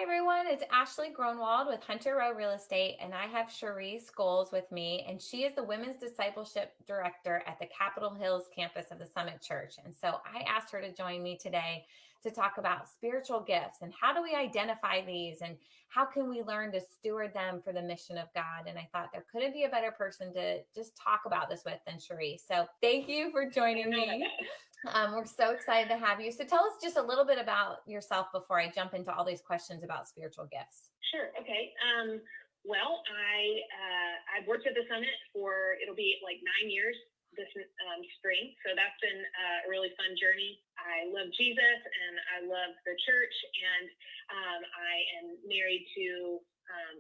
Hi, everyone. It's Ashley Gronewald with Hunter Row Real Estate, and I have Cherie Scholes with me, and she is the Women's Discipleship Director at the Capitol Hills campus of the Summit Church. And so I asked her to join me today to talk about spiritual gifts and how do we identify these and how can we learn to steward them for the mission of God. And I thought there couldn't be a better person to just talk about this with than Cherie. So thank you for joining me. We're so excited to have you. So tell us just a little bit about yourself before I jump into all these questions about spiritual gifts. Sure. Okay. Well, I've worked at the Summit for, it'll be like 9 years this spring. So that's been a really fun journey. I love Jesus and I love the church, and I am married to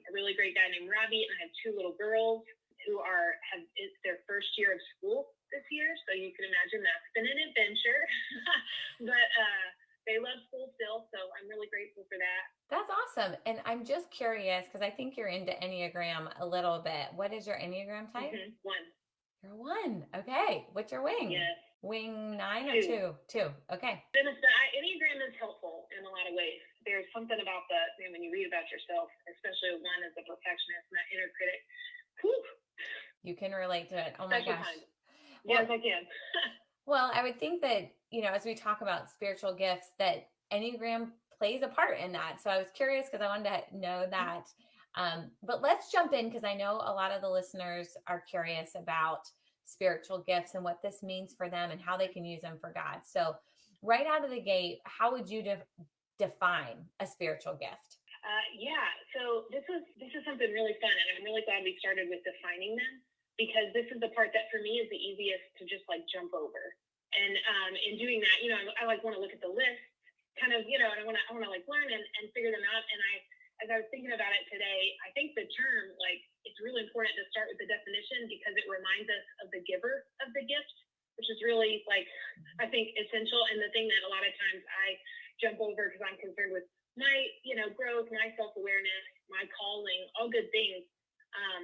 a really great guy named Robbie, and I have 2 little girls who it's their first year of school this year. So you can imagine that's been an adventure, but they love school still. So I'm really grateful for that. That's awesome. And I'm just curious, because I think you're into Enneagram a little bit. What is your Enneagram type? 1. You're 1. Okay. What's your wing? Yes. Wing 9 or 2? 2. Okay. The Enneagram is helpful in a lot of ways. There's something about when you read about yourself, especially 1 as a perfectionist and that inner critic. Whew. You can relate to it. Oh my gosh. Yes, I can. Well, I would think that, as we talk about spiritual gifts, that Enneagram plays a part in that. So I was curious because I wanted to know that. But let's jump in, because I know a lot of the listeners are curious about spiritual gifts and what this means for them and how they can use them for God. So right out of the gate, how would you define a spiritual gift? So this is something really fun, and I'm really glad we started with defining them, because this is the part that for me is the easiest to just like jump over. And in doing that, I like want to look at the list, kind of, and I want to like learn and figure them out. And as I was thinking about it today, I think the term, like, it's really important to start with the definition, because it reminds us of the giver of the gift, which is really, like, I think essential. And the thing that a lot of times I jump over because I'm concerned with my, growth, my self-awareness, my calling, all good things.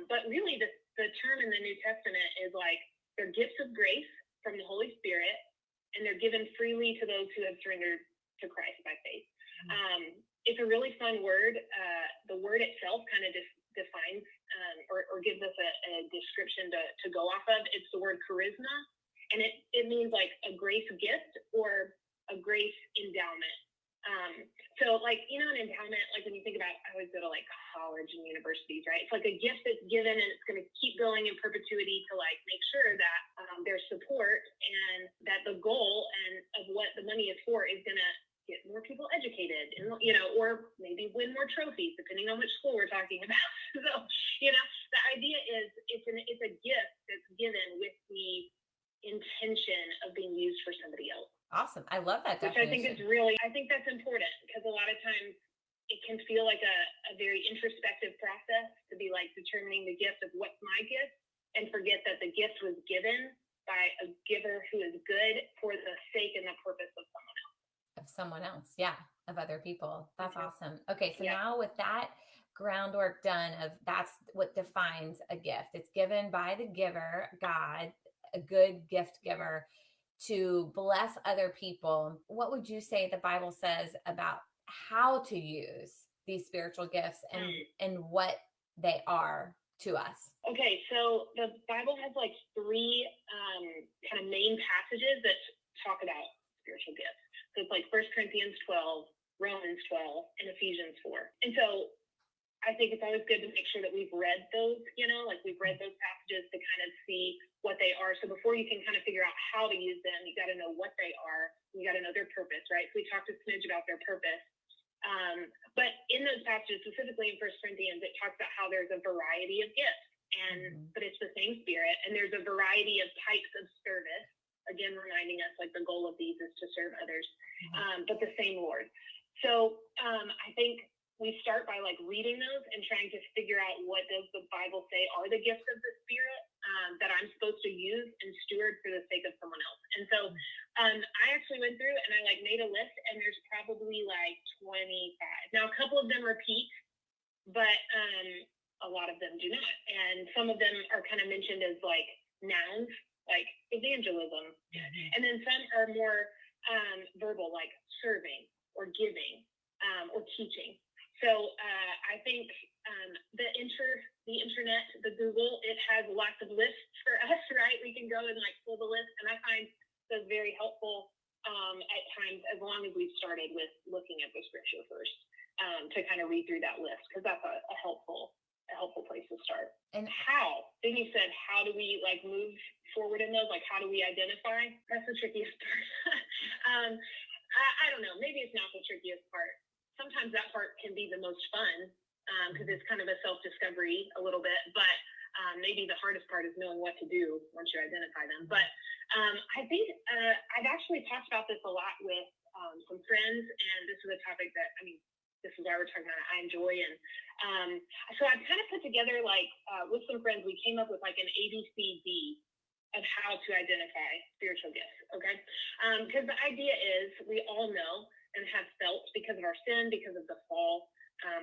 But really the term in the New Testament is like, they're gifts of grace from the Holy Spirit, and they're given freely to those who have surrendered to Christ by faith. It's a really fun word. The word itself kind of defines or gives us a description to go off of. It's the word charisma, and it means like a grace gift or a grace endowment. So like, an endowment, like when you think about, I always go to like college and universities, right? It's like a gift that's given and it's going to keep going in perpetuity to like make sure that there's support, and that the goal of what the money is for is going to get more people educated, and or maybe win more trophies, depending on which school we're talking about. So, the idea is it's a gift that's given with the intention of being used for somebody else. Awesome. I love that definition. Which I think that's important, because a lot of times it can feel like a very introspective process to be like determining the gift of what's my gift, and forget that the gift was given by a giver who is good for the sake and the purpose of someone else. Of other people. That's awesome. Okay. So now with that groundwork done, that's what defines a gift. It's given by the giver, God, a good gift giver, to bless other people. What would you say the Bible says about how to use these spiritual gifts and what they are to us? Okay, so the Bible has like 3 kind of main passages that talk about spiritual gifts. So it's like 1 Corinthians 12, Romans 12, and Ephesians 4. And so I think it's always good to make sure that we've read those, like we've read those passages to kind of see what they are. So before you can kind of figure out how to use them, you got to know what they are. You got to know their purpose, right? So we talked a smidge about their purpose. But in those passages, specifically in 1 Corinthians, it talks about how there's a variety of gifts, but it's the same Spirit, and there's a variety of types of service. Again, reminding us like the goal of these is to serve others, but the same Lord. So I think we start by like reading those and trying to figure out, what does the Bible say are the gifts of the Spirit that I'm supposed to use and steward for the sake of someone else. And so I actually went through and I like made a list, and there's probably like 25. Now a couple of them repeat, but a lot of them do not. And some of them are kind of mentioned as like nouns, like evangelism. And then some are more verbal, like serving or giving or teaching. So I think the internet, the Google, it has lots of lists for us, right? We can go and like pull the list, and I find those very helpful at times, as long as we've started with looking at the scripture first, to kind of read through that list, because that's a helpful place to start. And how? Then you said, how do we like move forward in those? Like, how do we identify? That's the trickiest part. I don't know. Maybe it's not the trickiest part. Sometimes that part can be the most fun, because it's kind of a self-discovery a little bit. But maybe the hardest part is knowing what to do once you identify them. But I think I've actually talked about this a lot with some friends, and this is a topic that, I mean, this is why we're talking about it, I enjoy. And so I've kind of put together, like, with some friends, we came up with like an ABCD of how to identify spiritual gifts, okay? Because the idea is we all know and have felt, because of our sin, because of the fall,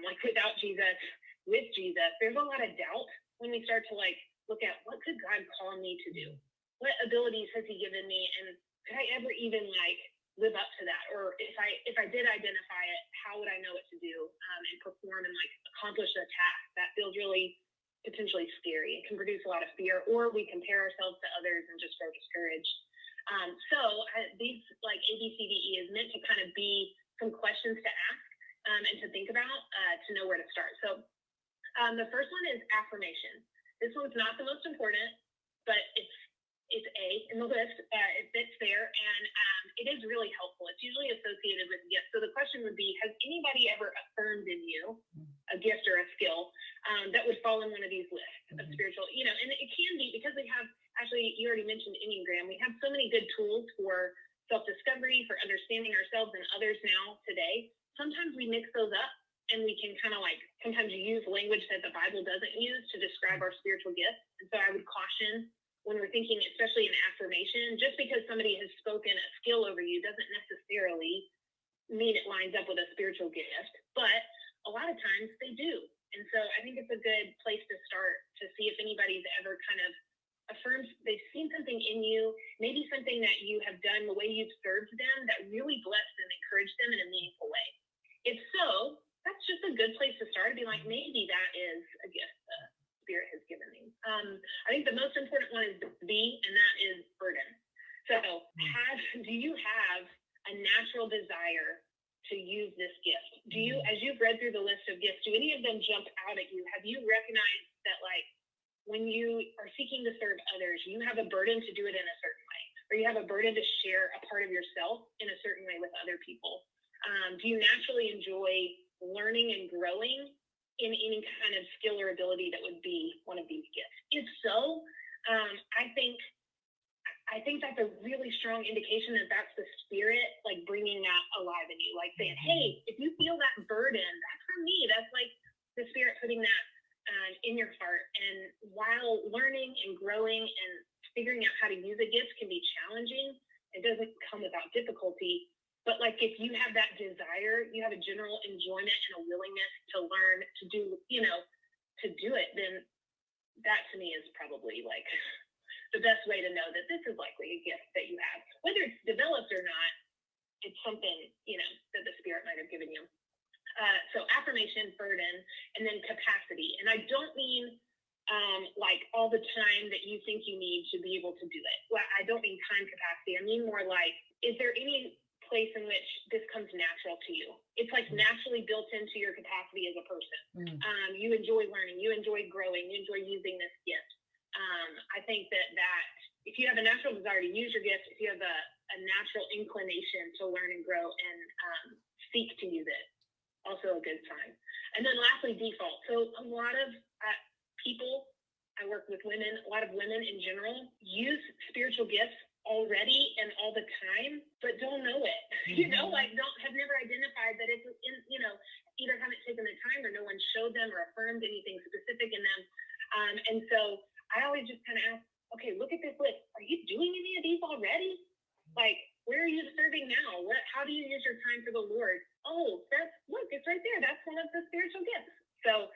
like without Jesus, with Jesus, there's a lot of doubt when we start to like look at, what could God call me to do? What abilities has he given me? And could I ever even like live up to that? Or if I did identify it, how would I know what to do, and perform and like accomplish a task that feels really potentially scary? It can produce a lot of fear, or we compare ourselves to others and just grow discouraged. These like ABCDE is meant to kind of be some questions to ask, and to think about, to know where to start. So the first one is affirmation. This one's not the most important, but it's A in the list. It fits there, and it is really helpful. It's usually associated with gifts. So the question would be, has anybody ever affirmed in you a gift or a skill that would fall in one of these lists of spiritual, and it can be, because we have, actually, you already mentioned Enneagram. We have so many good tools for self-discovery, for understanding ourselves and others now today. Sometimes we mix those up, and we can kind of like sometimes use language that the Bible doesn't use to describe our spiritual gifts. And so I would caution, when we're thinking, especially in affirmation, just because somebody has spoken a skill over you doesn't necessarily mean it lines up with a spiritual gift, but a lot of times they do. And so I think it's a good place to start, to see if anybody's ever kind of affirmed, they've seen something in you, maybe something that you have done, the way you've served them, that really blessed and encouraged them in a meaningful way. If so, that's just a good place to start, to be like, maybe that is a gift that Spirit has given me. I think the most important one is B, and that is burden. So do you have a natural desire to use this gift? Do you, as you've read through the list of gifts, do any of them jump out at you? Have you recognized that, like, when you are seeking to serve others, you have a burden to do it in a certain way, or you have a burden to share a part of yourself in a certain way with other people? Do you naturally enjoy learning and growing in any kind of skill or ability that would be one of these gifts? If so, I think that's a really strong indication that that's the Spirit, like, bringing that alive in you, like saying, hey, if you feel that burden, that's for me. That's like the Spirit putting that in your heart. And while learning and growing and figuring out how to use a gift can be challenging, it doesn't come without difficulty. But like, if you have that desire, you have a general enjoyment and a willingness to learn, to do, to do it, then that to me is probably like the best way to know that this is likely a gift that you have. Whether it's developed or not, it's something, that the Spirit might have given you. So affirmation, burden, and then capacity. And I don't mean like all the time that you think you need to be able to do it. Well, I don't mean time capacity. I mean more like, is there any place in which this comes natural to you? It's like naturally built into your capacity as a person. You enjoy learning, you enjoy growing, you enjoy using this gift. I think that if you have a natural desire to use your gift, if you have a natural inclination to learn and grow and seek to use it, also a good sign. And then lastly, default. So a lot of people, I work with women, a lot of women in general use spiritual gifts already and all the time, but don't know it. Like have never identified that it's in, either haven't taken the time or no one showed them or affirmed anything specific in them. And so I always just kind of ask, okay, look at this list. Are you doing any of these already? Like, where are you serving now? How do you use your time for the Lord? Oh, look, it's right there. That's one of the spiritual gifts. So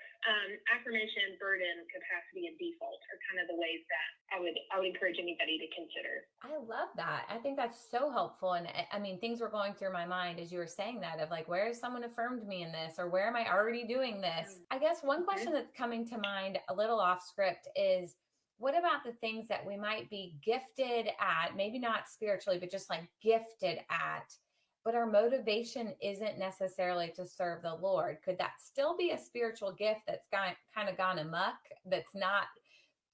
affirmation, burden, capacity, and default are kind of the ways that I would encourage anybody to consider. I love that. I think that's so helpful. And I mean, things were going through my mind as you were saying that, of like, where has someone affirmed me in this, or where am I already doing this? I guess one question that's coming to mind a little off script is, what about the things that we might be gifted at, maybe not spiritually, but just like gifted at, but our motivation isn't necessarily to serve the Lord? Could that still be a spiritual gift that's kind of gone amok, that's not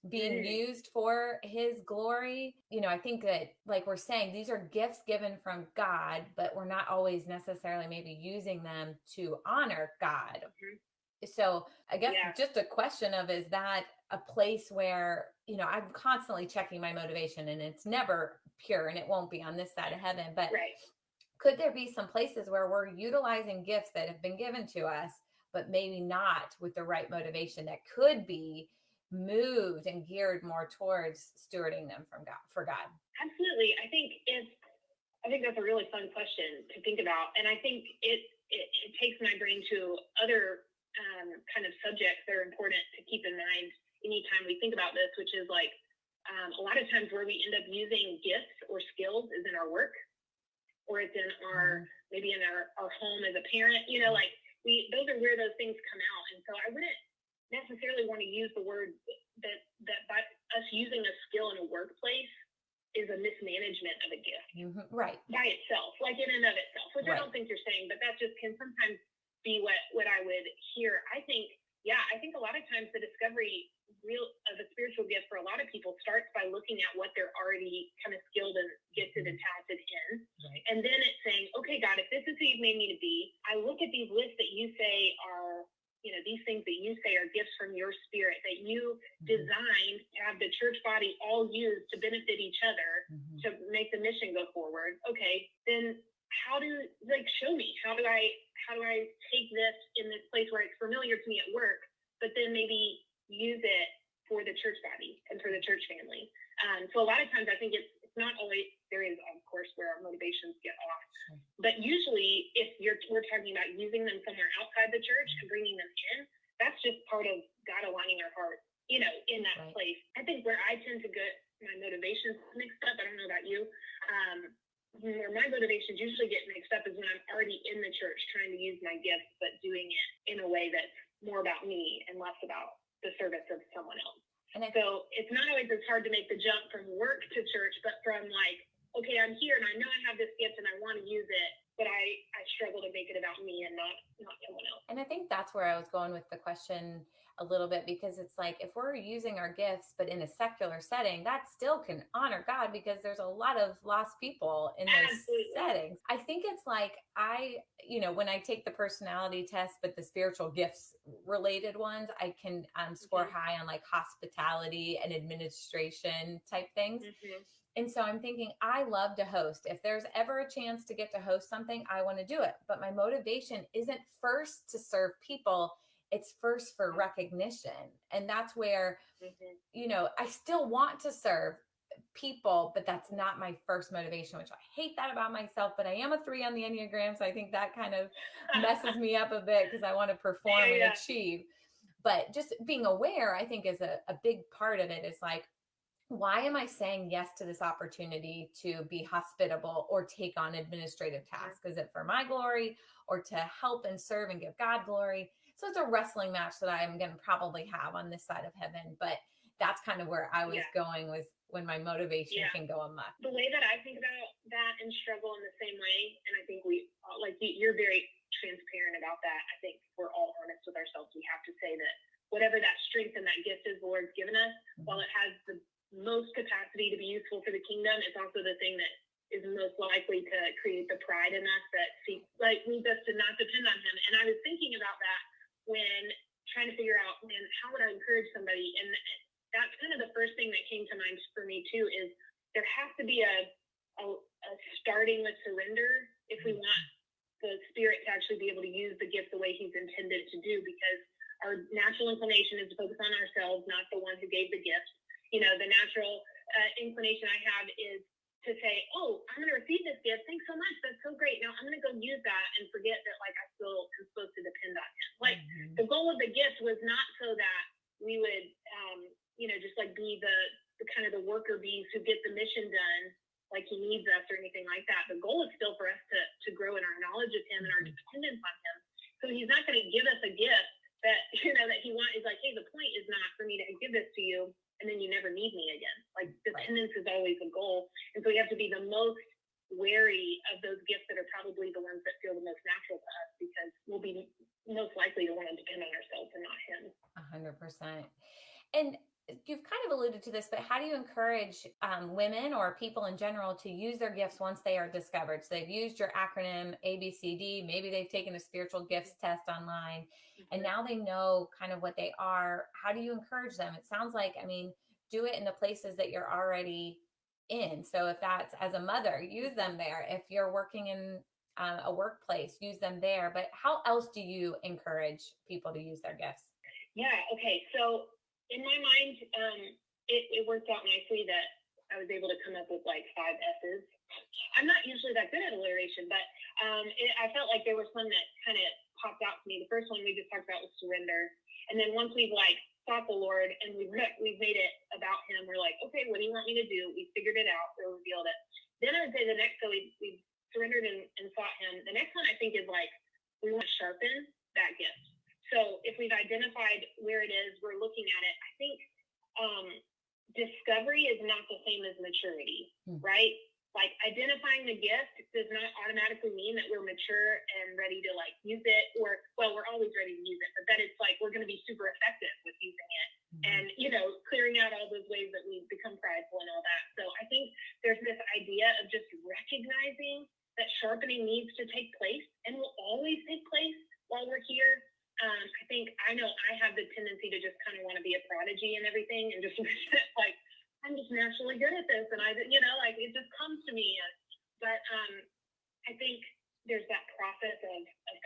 being used for his glory? You know, I think that, like we're saying, these are gifts given from God, but we're not always necessarily maybe using them to honor God. So I guess just a question of, is that a place where, you know, I'm constantly checking my motivation, and it's never pure, and it won't be on this side of heaven, but could there be some places where we're utilizing gifts that have been given to us, but maybe not with the right motivation, that could be moved and geared more towards stewarding them for God? Absolutely. I think that's a really fun question to think about. And I think it takes my brain to other kind of subjects that are important to keep in mind anytime we think about this, which is like a lot of times where we end up using gifts or skills is in our work, or it's in our, maybe in our home as a parent, you know, like those are where those things come out. And so I wouldn't necessarily want to use the word that by us using a skill in a workplace is a mismanagement of a gift by itself, like in and of itself, which I don't think you're saying, but that just can sometimes be what I would hear. I think a lot of times the discovery of a spiritual gift for a lot of people starts by looking at what they're already kind of skilled and gifted and talented in. And then it's saying, okay, God, if this is who you've made me to be, I look at these lists that you say are, you know, these things that you say are gifts from your spirit that you designed to have the church body all use to benefit each other, to make the mission go forward. Okay, then show me, how do I take this in this place where it's familiar to me at work, but then maybe use it for the church body and for the church family. So a lot of times I think it's not always, there is of course where our motivations get off, but usually if we're talking about using them somewhere outside the church and bringing them in, that's just part of God aligning our heart, you know, in that place. I think where I tend to get my motivations mixed up, I don't know about you, where my motivations usually get mixed up is when I'm already in the church trying to use my gifts, but doing it in a way that's more about me and less about the service of someone else. So it's not always as hard to make the jump from work to church, but from like, okay, I'm here and I know I have this gift and I want to use it, but I struggle to make it about me and not someone else. And I think that's where I was going with the question a little bit, because it's like, if we're using our gifts, but in a secular setting, that still can honor God, because there's a lot of lost people in those settings. I think it's like, when I take the personality test, but the spiritual gifts related ones, I can score high on like hospitality and administration type things. And so I'm thinking, I love to host. If there's ever a chance to get to host something, I want to do it. But my motivation isn't first to serve people. It's first for recognition. And that's where, you know, I still want to serve people, but that's not my first motivation, which I hate that about myself, but I am a 3 on the Enneagram. So I think that kind of messes me up a bit, because I want to perform and achieve. But just being aware, I think, is a big part of it. Is like, why am I saying yes to this opportunity to be hospitable or take on administrative tasks? Is it for my glory or to help and serve and give God glory? So it's a wrestling match that I'm going to probably have on this side of heaven. But that's kind of where I was going with when my motivation can go amok. The way that I think about that and struggle in the same way, and I think you're very transparent about that. I think we're all honest with ourselves. We have to say that whatever that strength and that gift is the Lord's given us, while it has the most capacity to be useful for the kingdom, it's also the thing that is most likely to create the pride in us that leads us to not depend on him. And I was thinking about that when trying to figure out, how would I encourage somebody? And that's kind of the first thing that came to mind for me too, is there has to be a starting with surrender if we want the Spirit to actually be able to use the gift the way he's intended to do, because our natural inclination is to focus on ourselves, not the one who gave the gift. You know, the natural inclination I have is to say, oh, I'm going to receive this gift. Thanks so much. That's so great. Now I'm going to go use that and forget that, like, I still am supposed to depend on him. Like, the the goal of the gift was not so that we would, just like be the kind of the worker bees who get the mission done, like he needs us or anything like that. The goal is still for us to grow in our knowledge of him and our dependence on him. So he's not going to give us a gift that, that he wants. Is like, hey, the point is not for me to give this to you and then you never need me again. Like dependence is always a goal. And so we have to be the most wary of those gifts that are probably the ones that feel the most natural to us, because we'll be most likely to want to depend on ourselves and not him. 100%. And you've kind of alluded to this, but how do you encourage women or people in general to use their gifts once they are discovered? So they've used your acronym ABCD, maybe they've taken a spiritual gifts test online, and now they know kind of what they are. How do you encourage them? It sounds like, do it in the places that you're already in. So if that's as a mother, use them there. If you're working in a workplace, use them there. But how else do you encourage people to use their gifts? Yeah. Okay. So in my mind, it worked out nicely that I was able to come up with like 5 S's. I'm not usually that good at alliteration, but I felt like there were some that kind of popped out to me. The first one we just talked about was surrender. And then once we've like sought the Lord and we've made it about him, we're like, okay, what do you want me to do? We figured it out. We revealed it. Then I would say the next, so we surrendered and sought him. The next one I think is like, we want to sharpen that gift. So if we've identified where it is, we're looking at it. I think discovery is not the same as maturity, right? Like identifying the gift does not automatically mean that we're mature and ready to like use it, or, well, we're always ready to use it, but that it's like, we're going to be super effective with using it and, clearing out all those ways that we become prideful and all that. So I think there's this idea of just recognizing that sharpening needs to take place and will always take place while we're here. I know I have the tendency to just kind of want to be a prodigy and everything and just like, I'm just naturally good at this. And like it just comes to me. But I think there's that process of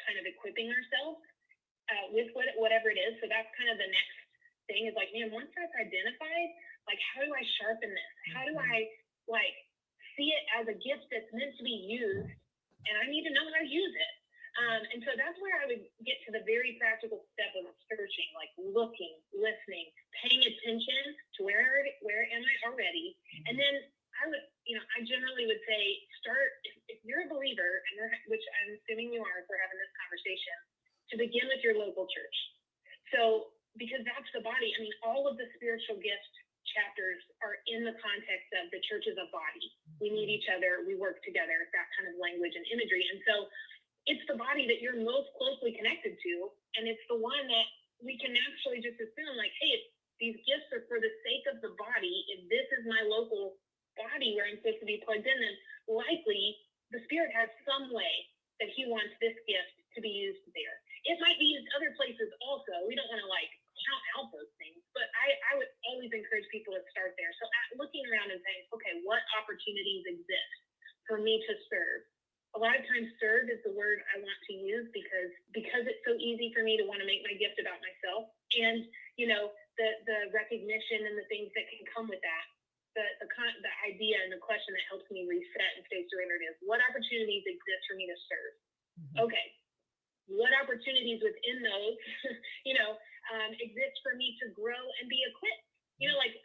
kind of equipping ourselves with whatever it is. So that's kind of the next thing is like, man, once that's identified, like, how do I sharpen this? How do I like see it as a gift that's meant to be used? And I need to know how to use it. And so that's where I would get to the very practical step of searching, like looking, listening, paying attention to where am I already? And then I would, I generally would say, start, if you're a believer, which I'm assuming you are if we're having this conversation, to begin with your local church. So, because that's the body. All of the spiritual gift chapters are in the context of the church as a body. We need each other, we work together, that kind of language and imagery. And so it's the body that you're most closely connected to, and it's the one that we can naturally just assume, like, hey, these gifts are for the sake of the body. If this is my local body where I'm supposed to be plugged in, then likely the Spirit has some way that he wants this gift to be used there. It might be used other places also. We don't want to like count out those things, but I would always encourage people to start there. So looking around and saying, okay, what opportunities exist for me to serve? A lot of times serve is the word I want to use because it's so easy for me to want to make my gift about myself, and the recognition and the things that can come with that. The idea and the question that helps me reset and stay surrendered is, what opportunities exist for me to serve? Okay, what opportunities within those exist for me to grow and be equipped?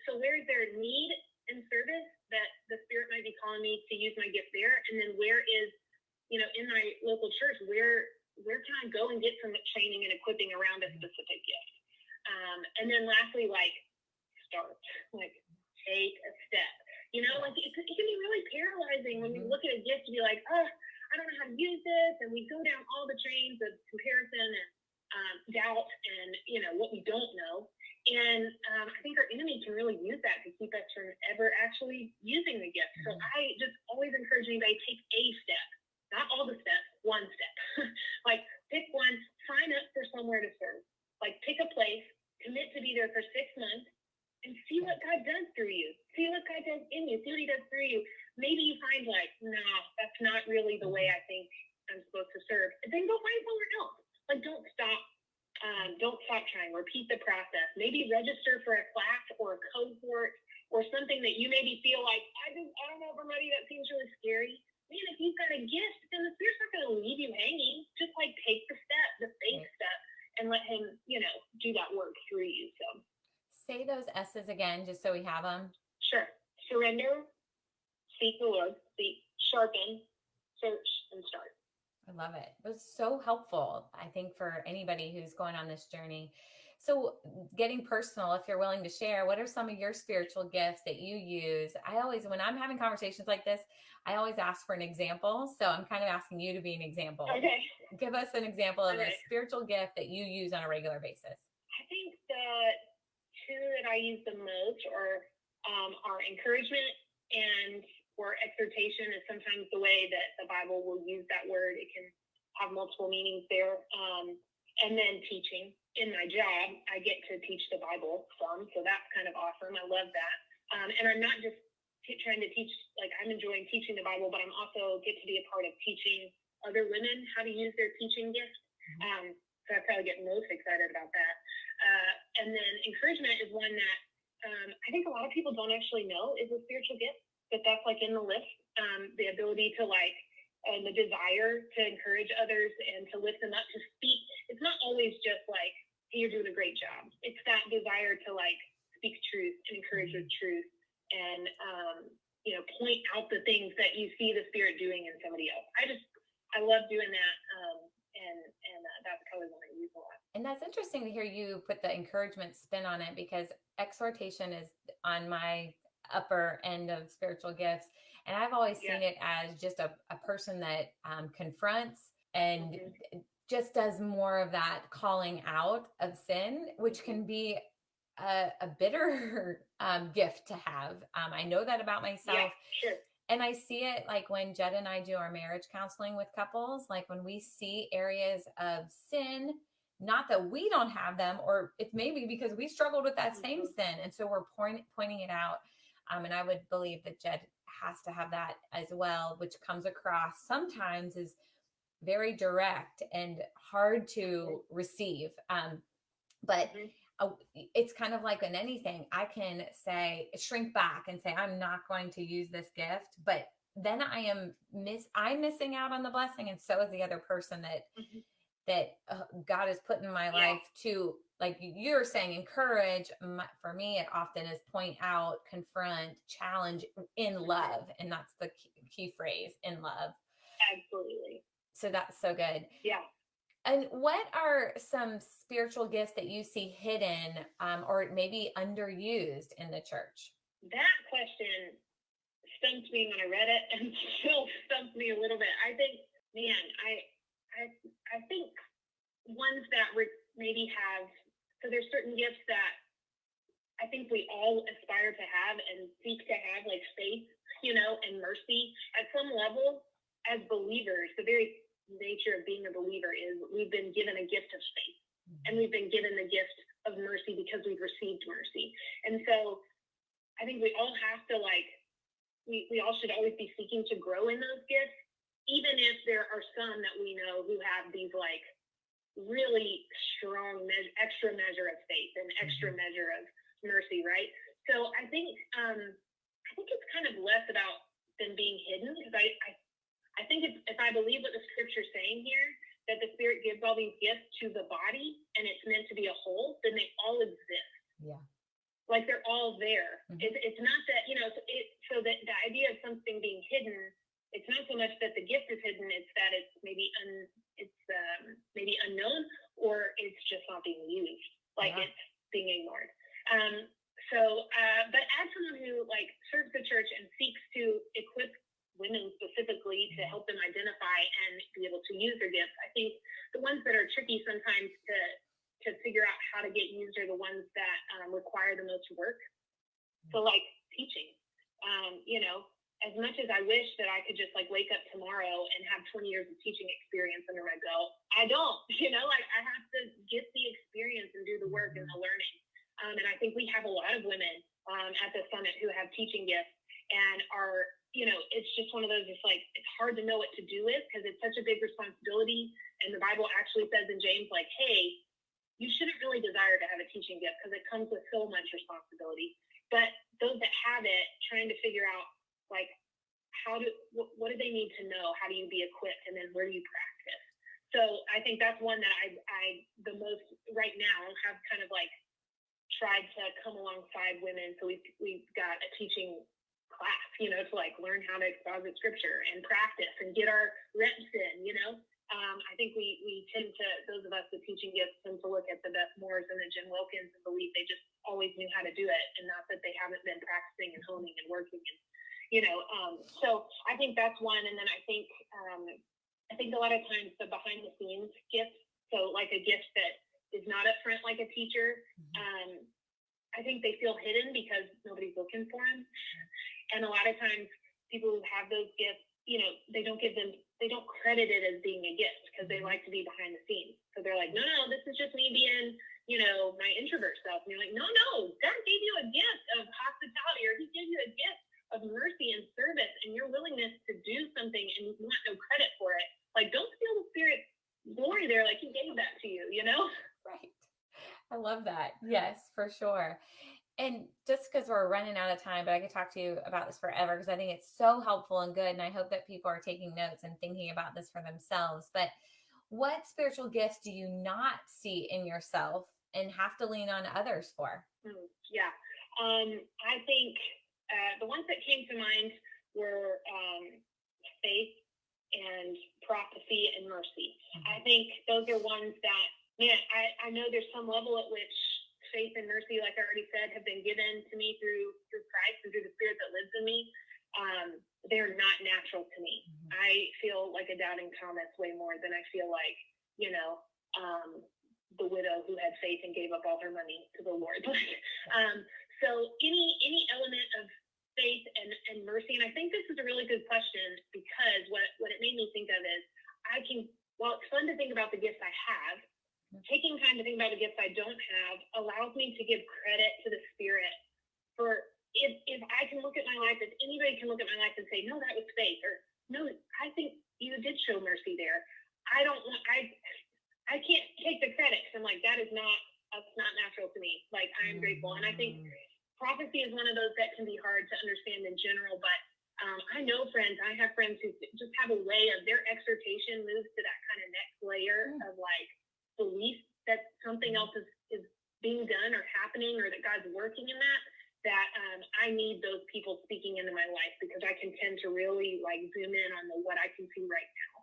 So where is there a need in service that the Spirit might be calling me to use my gift there? And then where is, in my local church, where can I go and get some training and equipping around a specific gift? And then lastly, start, take a step. It can be really paralyzing when we look at a gift to be like, oh, I don't know how to use this. And we go down all the chains of comparison and doubt and, what we don't know. And I think our enemy can really use that to keep us from ever actually using the gift. So I just always encourage anybody, take a step, not all the steps, one step. Pick one, sign up for somewhere to serve. Pick a place, commit to be there for 6 months, and see what God does through you. See what God does in you. See what he does through you. Maybe you find no, that's not really the way I think I'm supposed to serve. And then go find somewhere else. Don't stop. Don't stop trying. Repeat the process. Maybe register for a class or a cohort or something that you maybe feel like, I don't know if I'm ready. That seems really scary. Man, if you've got a gift, then the Spirit's not going to leave you hanging. Just take the step, the faith step, and and let him, do that work through you. So Say those S's again, just so we have them. sure. Surrender, seek the Lord, seek, sharpen, search, and start. I love it. It was so helpful, I think, for anybody who's going on this journey. So, getting personal, if you're willing to share, what are some of your spiritual gifts that you use? When I'm having conversations like this, I always ask for an example. So, I'm kind of asking you to be an example. Okay. Give us an example of Okay. a spiritual gift that you use on a regular basis. I think the two that I use the most are encouragement or exhortation is sometimes the way that the Bible will use that word. It can have multiple meanings there. And then teaching. In my job, I get to teach the Bible some, so that's kind of awesome. I love that. And I'm not just trying to teach, like I'm enjoying teaching the Bible, but I'm also get to be a part of teaching other women how to use their teaching gift. So I probably get most excited about that. And then encouragement is one that I think a lot of people don't actually know is a spiritual gift, but that's like in the list. The ability to and the desire to encourage others and to lift them up, to speak. It's not always just like, hey, you're doing a great job. It's that desire to speak truth and encourage with truth and, point out the things that you see the Spirit doing in somebody else. I love doing that. And that's probably one I use a lot. And that's interesting to hear you put the encouragement spin on it, because exhortation is on my upper end of spiritual gifts. And I've always seen it as just a person that confronts and just does more of that calling out of sin, which can be a bitter gift to have. I know that about myself. Yeah, sure. And I see it when Jed and I do our marriage counseling with couples, when we see areas of sin, not that we don't have them, or it's maybe because we struggled with that same sin. And so we're pointing it out. And I would believe that Jed has to have that as well, which comes across sometimes is very direct and hard to receive. But it's kind of like in anything, I can shrink back and say, I'm not going to use this gift, but then I'm missing out on the blessing. And so is the other person that God has put in my life to, like you're saying, encourage. For me, it often is point out, confront, challenge in love. And that's the key phrase, in love. Absolutely. So that's so good. Yeah. And what are some spiritual gifts that you see hidden or maybe underused in the church? That question stumped me when I read it and still stumps me a little bit. I think, I think ones that maybe have, so there's certain gifts that I think we all aspire to have and seek to have, like faith, and mercy. At some level, as believers, the very nature of being a believer is we've been given a gift of faith, and we've been given the gift of mercy because we've received mercy. And so I think we all have to we all should always be seeking to grow in those gifts, even if there are some that we know who have these really strong extra measure of faith and extra measure of mercy, right? So I think it's kind of less about them being hidden, because I think if I believe what the scripture's saying here, that the Spirit gives all these gifts to the body and it's meant to be a whole, then they all exist. Yeah. They're all there. It's not that, so that the idea of something being hidden, it's not so much that the gift is hidden, it's that it's maybe maybe unknown, or it's just not being used, it's being ignored. But as someone who serves the church and seeks to equip women specifically to help them identify and be able to use their gifts, I think the ones that are tricky sometimes to figure out how to get used are the ones that require the most work. So teaching, as much as I wish that I could just wake up tomorrow and have 20 years of teaching experience under my belt, I don't, I have to get the experience and do the work and the learning. And I think we have a lot of women at the summit who have teaching gifts and are, it's just one of those, it's hard to know what to do with because it's such a big responsibility. And the Bible actually says in James, hey, you shouldn't really desire to have a teaching gift because it comes with so much responsibility. But those that have it, trying to figure out what do they need to know? How do you be equipped? And then where do you practice? So I think that's one that I the most right now have kind of like tried to come alongside women. So we've got a teaching class, to like learn how to exposit scripture and practice and get our reps in. I think we tend to, those of us with teaching gifts tend to look at the Beth Moores and the Jen Wilkins and believe they just always knew how to do it, and not that they haven't been practicing and honing and working. And so I think that's one. And then I think a lot of times the behind the scenes gifts, so like a gift that is not up front like a teacher, I think they feel hidden because nobody's looking for them. And a lot of times people who have those gifts, they don't credit it as being a gift because they like to be behind the scenes. So they're like, no, this is just me being, my introvert self. And you're like, no, God gave you a gift of hospitality, or he gave you a gift of mercy and service, and your willingness to do something and you want no credit for it. Like, don't steal the Spirit's glory there. Like, he gave that to you, Right. I love that. Yes, for sure. And just because we're running out of time, but I could talk to you about this forever because I think it's so helpful and good. And I hope that people are taking notes and thinking about this for themselves. But what spiritual gifts do you not see in yourself and have to lean on others for? Yeah. I think the ones that came to mind were faith and prophecy and mercy. I think those are ones that, man, I know there's some level at which faith and mercy, like I already said, have been given to me through Christ and through the Spirit that lives in me. They're not natural to me. I feel like a doubting Thomas way more than I feel like, the widow who had faith and gave up all her money to the Lord. So any element of faith and mercy, and I think this is a really good question because what it made me think of is while it's fun to think about the gifts I have, taking time to think about the gifts I don't have allows me to give credit to the Spirit for if I can look at my life, if anybody can look at my life and say, no, that was faith, or no, I think you did show mercy there. I can't take the credit because I'm like, that's not natural to me. Like, I am grateful. And I think prophecy is one of those that can be hard to understand in general, but I have friends who just have a way of their exhortation moves to that kind of next layer of like belief that something else is being done or happening, or that God's working in that I need those people speaking into my life because I can tend to really like zoom in on what I can see right now.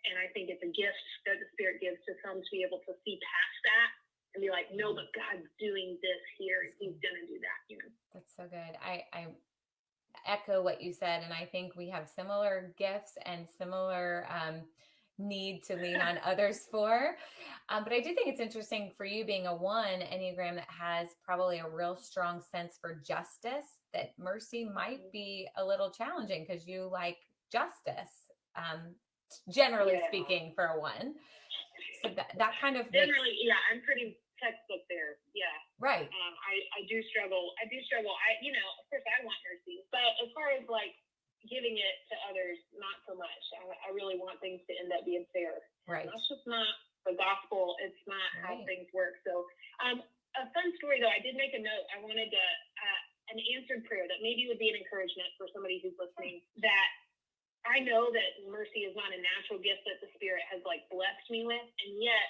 And I think it's a gift that the Spirit gives to some to be able to see past that and be like, no, but God's doing this here. He's going to do that, That's so good. I echo what you said. And I think we have similar gifts and similar need to lean on others for. But I do think it's interesting for you being a 1 Enneagram that has probably a real strong sense for justice, that mercy might be a little challenging because you like justice, generally speaking, for a 1. So that kind of generally, I'm pretty textbook there. Yeah. Right. I do struggle. Of course I want mercy, but as far as like giving it to others, not so much. I really want things to end up being fair. Right. That's just not the gospel. It's not how things work. So, a fun story though, I did make a note. I wanted an answered prayer that maybe would be an encouragement for somebody who's listening, that I know that mercy is not a natural gift that the Spirit has like blessed me with. And yet,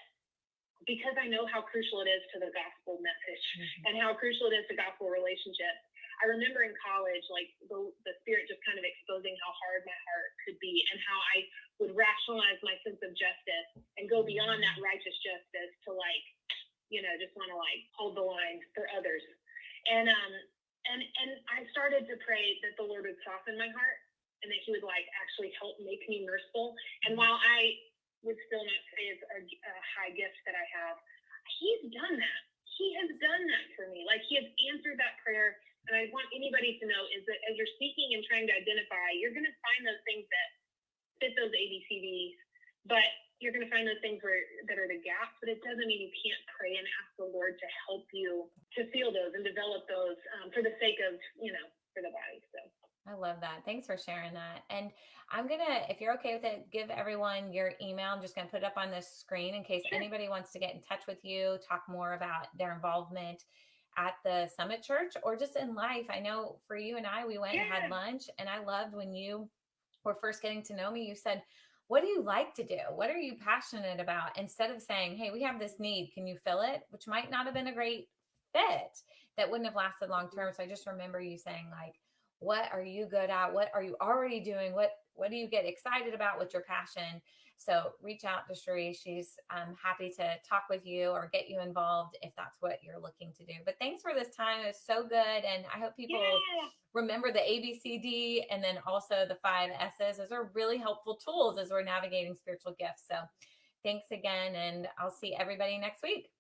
because I know how crucial it is to the gospel message and how crucial it is to gospel relationships, I remember in college, like the Spirit just kind of exposing how hard my heart could be and how I would rationalize my sense of justice and go beyond that righteous justice to like, just want to like hold the line for others. And I started to pray that the Lord would soften my heart and that he would like actually help make me merciful. And while I would still not say it's a high gift that I have, he's done that. He has done that for me. Like, he has answered that prayer. And I want anybody to know is that as you're seeking and trying to identify, you're going to find those things that fit those ABCDs, but you're going to find those things that are the gaps, but it doesn't mean you can't pray and ask the Lord to help you to feel those and develop those for the sake of, for the body. So I love that. Thanks for sharing that. And I'm going to, if you're okay with it, give everyone your email. I'm just going to put it up on this screen in case anybody wants to get in touch with you, talk more about their involvement at the Summit Church or just in life. I know for you and I, we went and had lunch, and I loved when you were first getting to know me, you said, what do you like to do? What are you passionate about? Instead of saying, hey, we have this need, can you fill it? Which might not have been a great fit, that wouldn't have lasted long term. So I just remember you saying, like, what are you good at? What are you already doing? What do you get excited about? What's your passion? So reach out to Cherie. She's happy to talk with you or get you involved if that's what you're looking to do. But thanks for this time. It was so good. And I hope people remember the ABCD and then also the 5 S's. Those are really helpful tools as we're navigating spiritual gifts. So thanks again. And I'll see everybody next week.